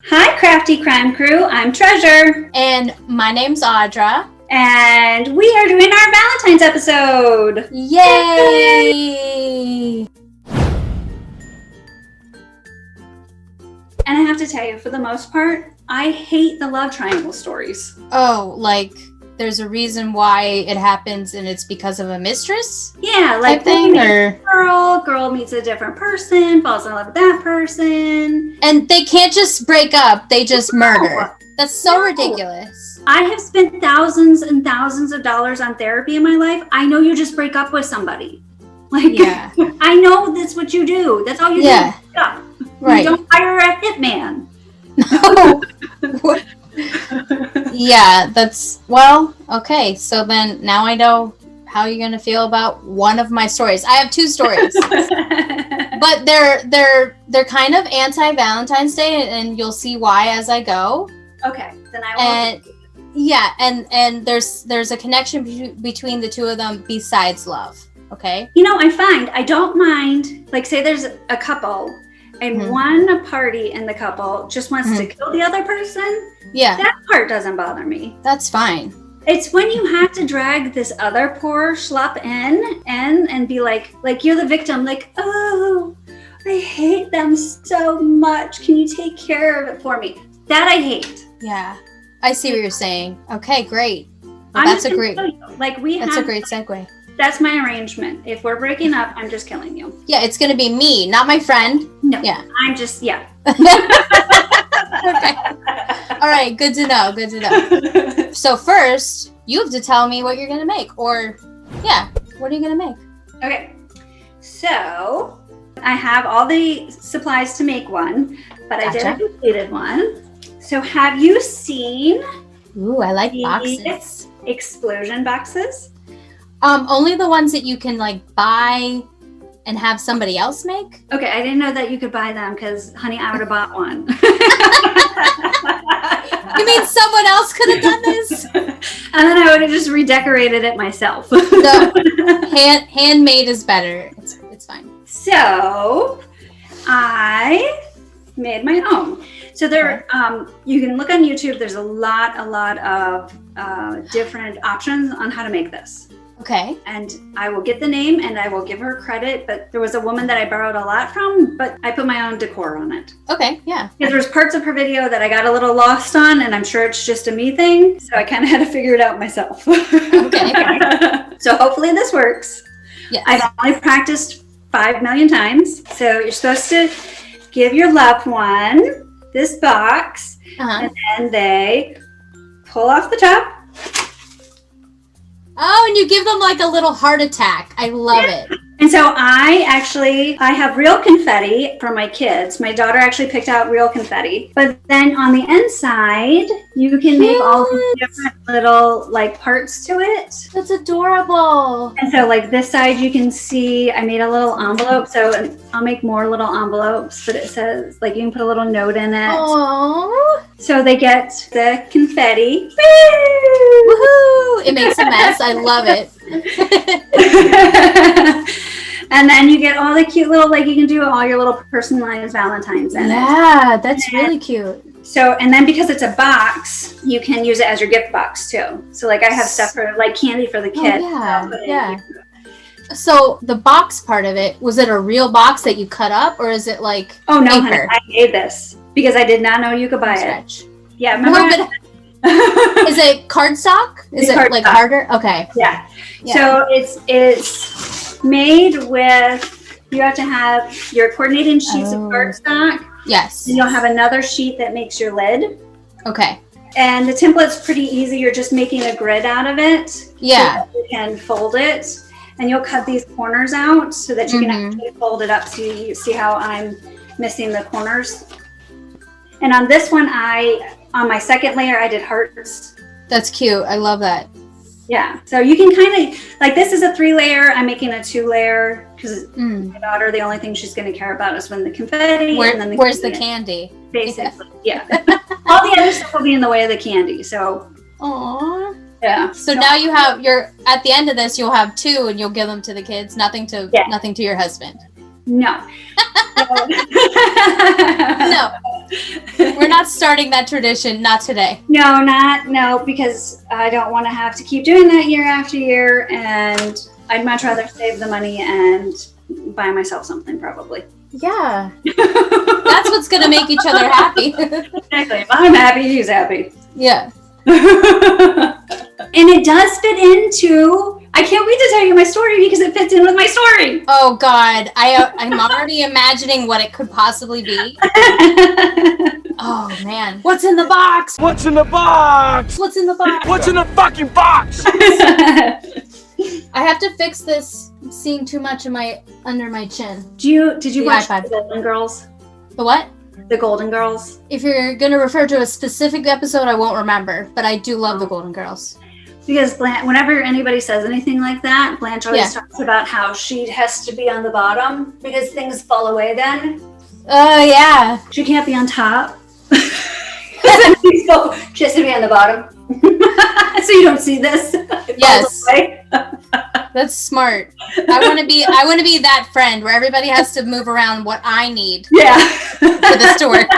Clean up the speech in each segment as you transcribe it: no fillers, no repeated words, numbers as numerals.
Hi, Crafty Crime Crew. I'm Treasure. And my name's Audra. And we are doing our Valentine's episode. Yay! And I have to tell you, for the most part, I hate the love triangle stories. Oh, like there's a reason why it happens and it's because of a mistress? Yeah, like girl meets a different person, falls in love with that person. And they can't just break up, they just murder. That's so ridiculous. I have spent thousands and thousands of dollars on therapy in my life. I know you just break up with somebody. Yeah. I know that's what you do. That's all you do. Yeah. Right. You don't hire a hitman. No. Yeah, okay. So then now I know how you're going to feel about one of my stories. I have two stories. But they're kind of anti-Valentine's Day, and you'll see why as I go. Okay. Then I will. Yeah, and there's a connection between the two of them besides love. Okay? You know, I find I don't mind, like, say there's a couple and one party in the couple just wants to kill the other person. Yeah. That part doesn't bother me. That's fine. It's when you have to drag this other poor schlep in and be like you're the victim, like, oh, I hate them so much. Can you take care of it for me? That I hate. Yeah. I see what you're saying. Okay, great. Well, that's a great segue. That's my arrangement. If we're breaking up, I'm just killing you. Yeah, it's going to be me, not my friend. No. Yeah. I'm just, yeah. Okay. All right, good to know. So first, you have to tell me what you're going to make. Or, yeah, what are you going to make? Okay. So, I have all the supplies to make one, but I did a completed one. So, have you seen... Ooh, I like boxes. Explosion boxes? Only the ones that you can like buy and have somebody else make? Okay, I didn't know that you could buy them because, honey, I would have bought one. You mean someone else could have done this? And then I would have just redecorated it myself. No, handmade is better. It's fine. So, I made my own. So there, you can look on YouTube. There's a lot of different options on how to make this. Okay. And I will get the name and I will give her credit, but there was a woman that I borrowed a lot from, but I put my own decor on it. Okay, yeah. Because there's parts of her video that I got a little lost on, and I'm sure it's just a me thing, so I kind of had to figure it out myself. Okay. So hopefully this works. Yes. I've only practiced 5 million times, so you're supposed to give your loved one this box, and then they pull off the top. Oh, and you give them like a little heart attack. I love it. And so I have real confetti for my kids. My daughter actually picked out real confetti. But then on the inside, you can make all these different little like parts to it. That's adorable. And so like this side, you can see I made a little envelope. So I'll make more little envelopes, but it says like you can put a little note in it. Aww. So they get the confetti. Woohoo! It makes a mess. I love it. And then you get all the cute little, like you can do all your little personalized Valentines in it. Yeah, that's really cute. So, and then because it's a box, you can use it as your gift box too. So like I have stuff for like candy for the kids. Oh, yeah. So the box part of it, was it a real box that you cut up or is it like Oh no, paper? honey, I made this because I did not know you could buy it. Yeah, remember? Is it cardstock? Is it like harder? Okay. Yeah. So it's made with, you have to have your coordinating sheets of cardstock. Yes. And you'll have another sheet that makes your lid. Okay. And the template's pretty easy. You're just making a grid out of it. Yeah. So you can fold it. And you'll cut these corners out so that you can actually fold it up. So you see how I'm missing the corners. And on this one, on my second layer, I did hearts. That's cute. I love that. Yeah. So you can kind of, like this is a 3-layer. I'm making a 2-layer because my daughter, the only thing she's going to care about is when the confetti. And then where's the candy? Basically, yeah. All the other stuff will be in the way of the candy. So. Aww. Yeah. So now you have at the end of this, you'll have 2 and you'll give them to the kids. Nothing to your husband. No. No. We're not starting that tradition. Not today. No, because I don't want to have to keep doing that year after year, and I'd much rather save the money and buy myself something, probably. Yeah. That's what's going to make each other happy. Exactly. If I'm happy, he's happy. Yeah. And it does fit into, I can't wait to tell you my story because it fits in with my story. Oh, God. I'm already imagining what it could possibly be. Oh, man. What's in the box? What's in the box? What's in the box? What's in the fucking box? I have to fix this. I'm seeing too much of under my chin. Did you watch iPad. The Golden Girls? The what? The Golden Girls. If you're going to refer to a specific episode, I won't remember, but I do love the Golden Girls. Because whenever anybody says anything like that, Blanche always talks about how she has to be on the bottom because things fall away then. Oh, yeah. She can't be on top. She has to be on the bottom. So you don't see this. Yes. That's smart. I want to be that friend where everybody has to move around what I need. Yeah. For this to work.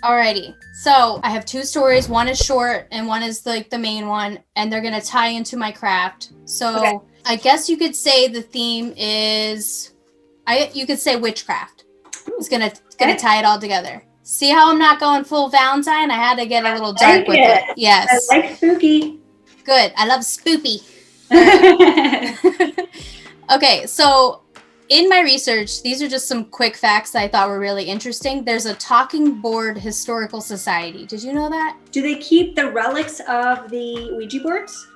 Alrighty. So I have two stories. One is short and one is like the main one, and they're gonna tie into my craft. So I guess you could say the theme is you could say witchcraft. It's gonna tie it all together. See how I'm not going full Valentine? I had to get a little dark with it. Yes. I like spooky. Good. I love spoopy. Okay, so in my research, these are just some quick facts that I thought were really interesting. There's a talking board historical society. Did you know that? Do they keep the relics of the Ouija boards?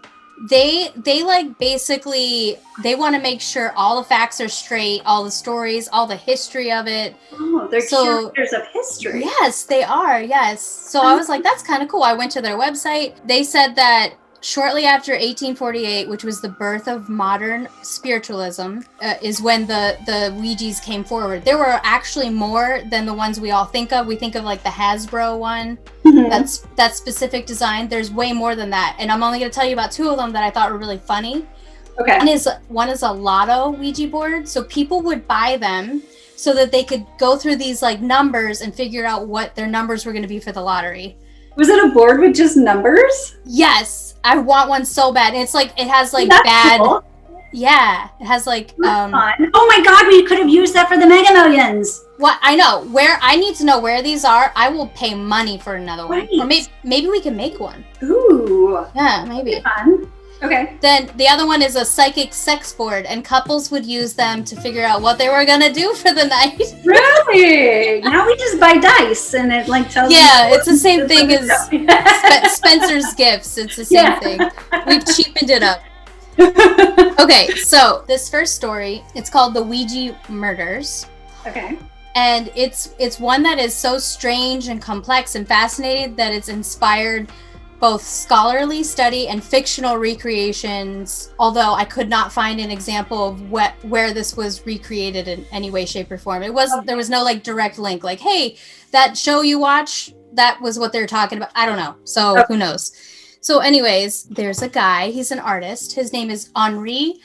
They like basically they want to make sure all the facts are straight, all the stories, all the history of it. Oh, they're curators of history. Yes, they are. Yes. So I was like, that's kind of cool. I went to their website. They said that shortly after 1848, which was the birth of modern spiritualism, is when the Ouijas came forward. There were actually more than the ones we all think of. We think of like the Hasbro one. Mm-hmm. That's specific design. There's way more than that. And I'm only going to tell you about two of them that I thought were really funny. Okay. One is a lotto Ouija board. So people would buy them so that they could go through these like numbers and figure out what their numbers were going to be for the lottery. Was it a board with just numbers? Yes, I want one so bad. It's like it has like bad. Cool. Yeah, it has like. Fun. Oh my God, we could have used that for the Mega Millions. What I know where I need to know where these are. I will pay money for another one, or maybe we can make one. Ooh. Yeah, maybe. Fun. Okay. Then the other one is a psychic sex board, and couples would use them to figure out what they were gonna do for the night. Really? Now we just buy dice, and it like tells. Yeah, it's the same thing as Spencer's Gifts. It's the same thing. We've cheapened it up. Okay, so this first story, it's called The Ouija Murders. Okay. And it's one that is so strange and complex and fascinating that it's inspired both scholarly study and fictional recreations, although I could not find an example of where this was recreated in any way, shape, or form. There was no like direct link, like, hey, that show you watch, that was what they're talking about. I don't know. So who knows? So anyways, there's a guy, he's an artist. His name is Henri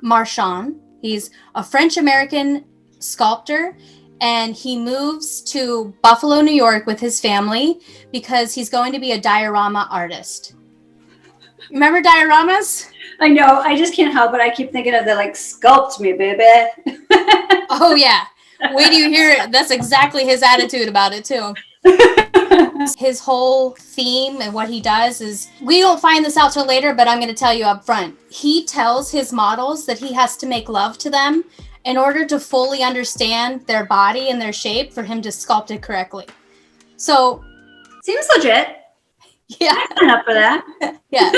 Marchand. He's a French-American sculptor, and he moves to Buffalo, New York with his family because he's going to be a diorama artist. Remember dioramas? I know. I just can't help it. I keep thinking of the like, sculpt me, baby. Oh, yeah. Wait till you hear it. That's exactly his attitude about it, too. His whole theme and what he does is, we don't find this out till later, but I'm going to tell you up front. He tells his models that he has to make love to them in order to fully understand their body and their shape for him to sculpt it correctly. So, seems legit. Yeah, I sign up for that. Yeah,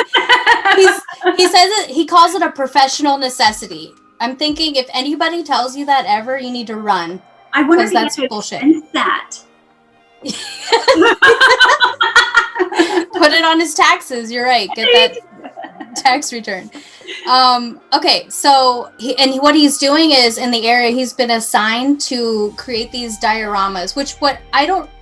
he says it. He calls it a professional necessity. I'm thinking if anybody tells you that ever, you need to run. I wonder if that's bullshit. That. Put it on his taxes. You're right. Get that tax return. Okay, so what he's doing is in the area he's been assigned to create these dioramas,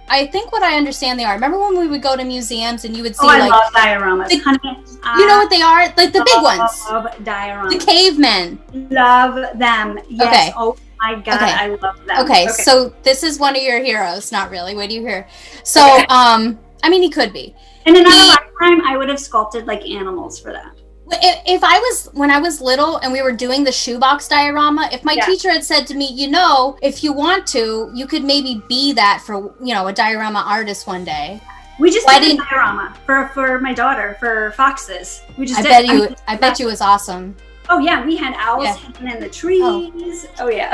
I think what I understand they are. Remember when we would go to museums and you would see I love dioramas. You know what they are? Like the big ones. Love dioramas. The cavemen. Love them. Yes. Okay. Oh, My God, Okay. I love that. Okay, so this is one of your heroes. Not really. What do you hear? So, I mean, he could be. In another lifetime, I would have sculpted like animals for that. If when I was little and we were doing the shoebox diorama, if my teacher had said to me, if you want to, you could maybe be that for, a diorama artist one day. We just did a diorama for my daughter, for foxes. We just I bet you it was awesome. Oh yeah, we had owls hanging in the trees. Oh yeah.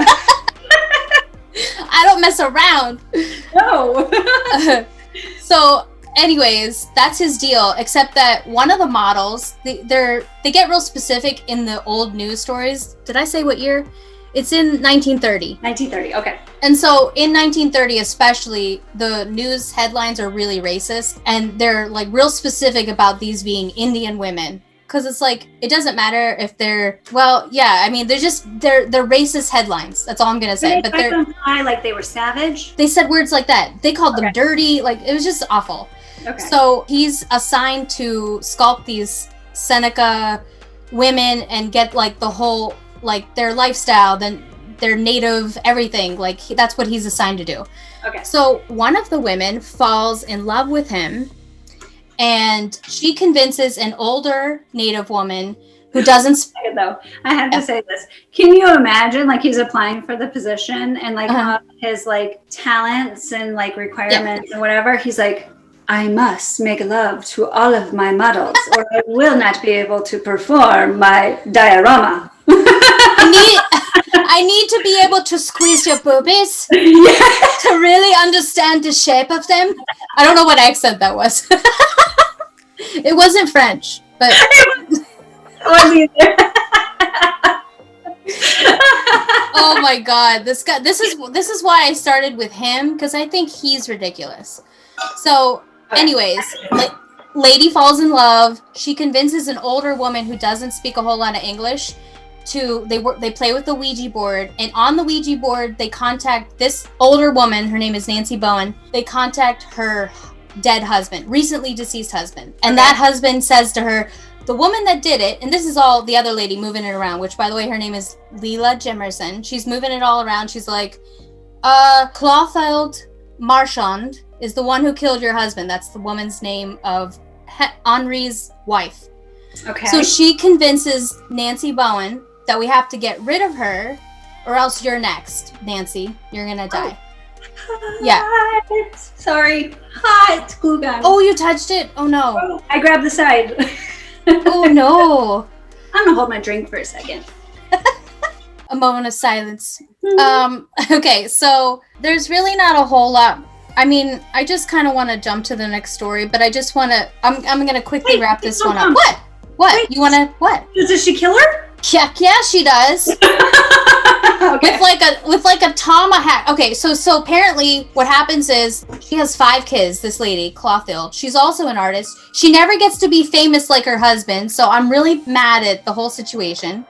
I don't mess around. No. So anyways, that's his deal, except that one of the models, they get real specific in the old news stories. Did I say what year? It's in 1930. 1930, okay. And so in 1930 especially, the news headlines are really racist, and they're like real specific about these being Indian women. Because it's like, it doesn't matter if they're, they're racist headlines. That's all I'm going to say. But they're like they were savage? They said words like that. They called them dirty. Like, it was just awful. Okay. So he's assigned to sculpt these Seneca women and get like the whole, like their lifestyle, then their native everything. Like that's what he's assigned to do. Okay. So one of the women falls in love with him, and she convinces an older native woman who doesn't speak. Though I have to say this, can you imagine like he's applying for the position and like his like talents and like requirements and whatever? He's like, I must make love to all of my models or I will not be able to perform my diorama. I need to be able to squeeze your boobies to really understand the shape of them. I don't know what accent that was. It wasn't French, but oh my God, this guy. This is why I started with him, because I think he's ridiculous. So anyways, lady falls in love. She convinces an older woman who doesn't speak a whole lot of English they play with the Ouija board, and on the Ouija board they contact this older woman. Her name is Nancy Bowen. They contact her dead husband, recently deceased husband, and that husband says to her, the woman that did it, and this is all the other lady moving it around, which by the way her name is Leela Jimerson. She's moving it all around. She's like, Clothild Marchand is the one who killed your husband. That's the woman's name of Henri's wife. Okay. So she convinces Nancy Bowen that we have to get rid of her, or else you're next, Nancy. You're gonna die. Hot. Sorry. Hot glue gun. Oh, you touched it? Oh no. Oh, I grabbed the side. Oh no. I'm gonna hold my drink for a second. A moment of silence. Okay, so there's really not a whole lot. I mean, I just kind of want to jump to the next story, but I just want to, I'm going to quickly wrap this one up. What? Wait, you want to, what? Does she kill her? Yeah, she does. Okay. With like a tomahawk. Okay, so apparently what happens is she has 5 kids, this lady, Clothild. She's also an artist. She never gets to be famous like her husband, so I'm really mad at the whole situation.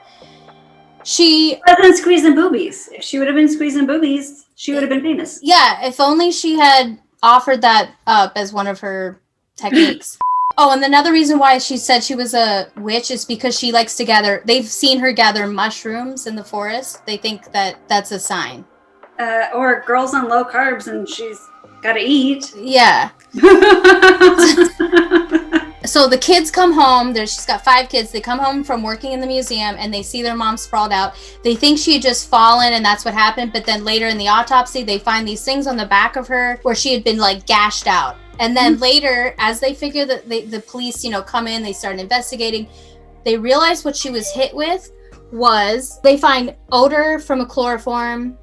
She wasn't squeezing boobies. If she would have been squeezing boobies, she would have been famous. Yeah, if only she had offered that up as one of her techniques. Oh, and another reason why she said she was a witch is because she likes to gather. They've seen her gather mushrooms in the forest. They think that that's a sign. Or girls on low carbs and she's got to eat. Yeah. So the kids come home. She's got 5 kids. They come home from working in the museum and they see their mom sprawled out. They think she had just fallen and that's what happened. But then later in the autopsy, they find these things on the back of her where she had been like gashed out. And then later, as they figure that the police, come in, they start investigating. They realize what she was hit with was they find odor from a chloroform.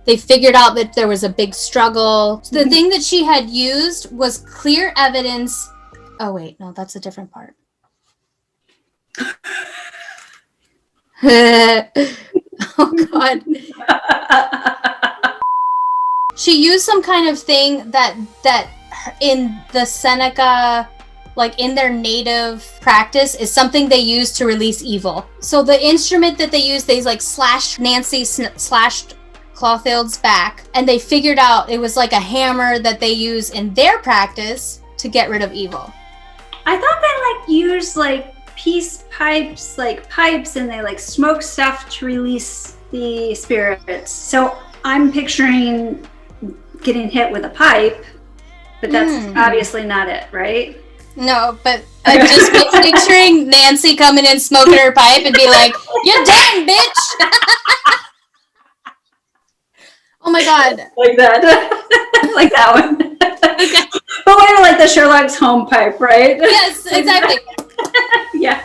They figured out that there was a big struggle. So the thing that she had used was clear evidence. Oh, wait, no, that's a different part. Oh, God. She used some kind of thing that in the Seneca, like in their native practice, is something they use to release evil. So the instrument that they used, they like slashed Clothild's back, and they figured out it was like a hammer that they use in their practice to get rid of evil. I thought they like used like peace pipes, like pipes, and they like smoke stuff to release the spirits. So I'm picturing getting hit with a pipe, but that's obviously not it, right? No, but I'm just picturing Nancy coming in smoking her pipe and be like, "You're done, bitch!" Oh my god. Like that. Like that one. Okay. But we're like the Sherlock's home pipe, right? Yes, exactly. Yeah.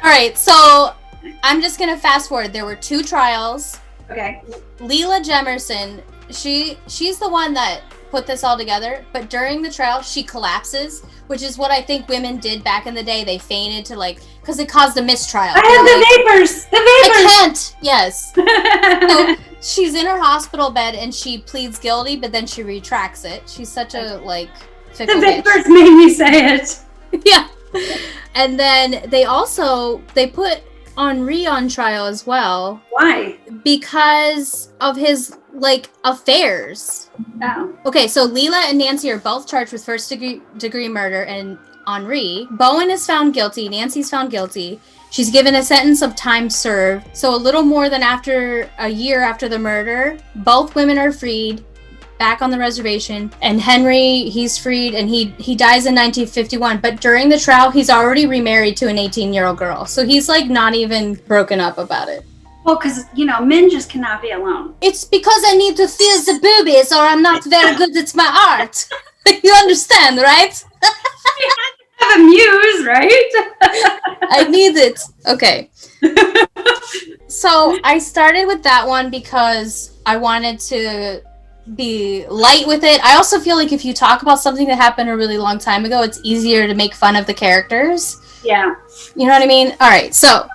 All right, so I'm just gonna fast forward. There were 2 trials. Okay. Leela Jemerson, she's the one that put this all together, but during the trial she collapses, which is what I think women did back in the day. They fainted to because it caused a mistrial. I have the vapors. I can't. Yes. So she's in her hospital bed and she pleads guilty, but then she retracts it. She's such a fickle The bitch. vapors made me say it. Yeah. And then they put Henri on trial as well. Why? Because of his affairs. Oh. Okay, so Leela and Nancy are both charged with first degree murder, and Henri. Bowen is found guilty. Nancy's found guilty. She's given a sentence of time served. So a little more than a year after the murder, both women are freed back on the reservation, and Henry, he's freed, and he dies in 1951. But during the trial, he's already remarried to an 18-year-old girl. So he's not even broken up about it. Well, because, men just cannot be alone. It's because I need to feel the boobies or I'm not very good at my art. You understand, right? Have a muse, right? I need it. Okay. So I started with that one because I wanted to be light with it. I also feel like if you talk about something that happened a really long time ago, it's easier to make fun of the characters. Yeah. You know what I mean? All right. So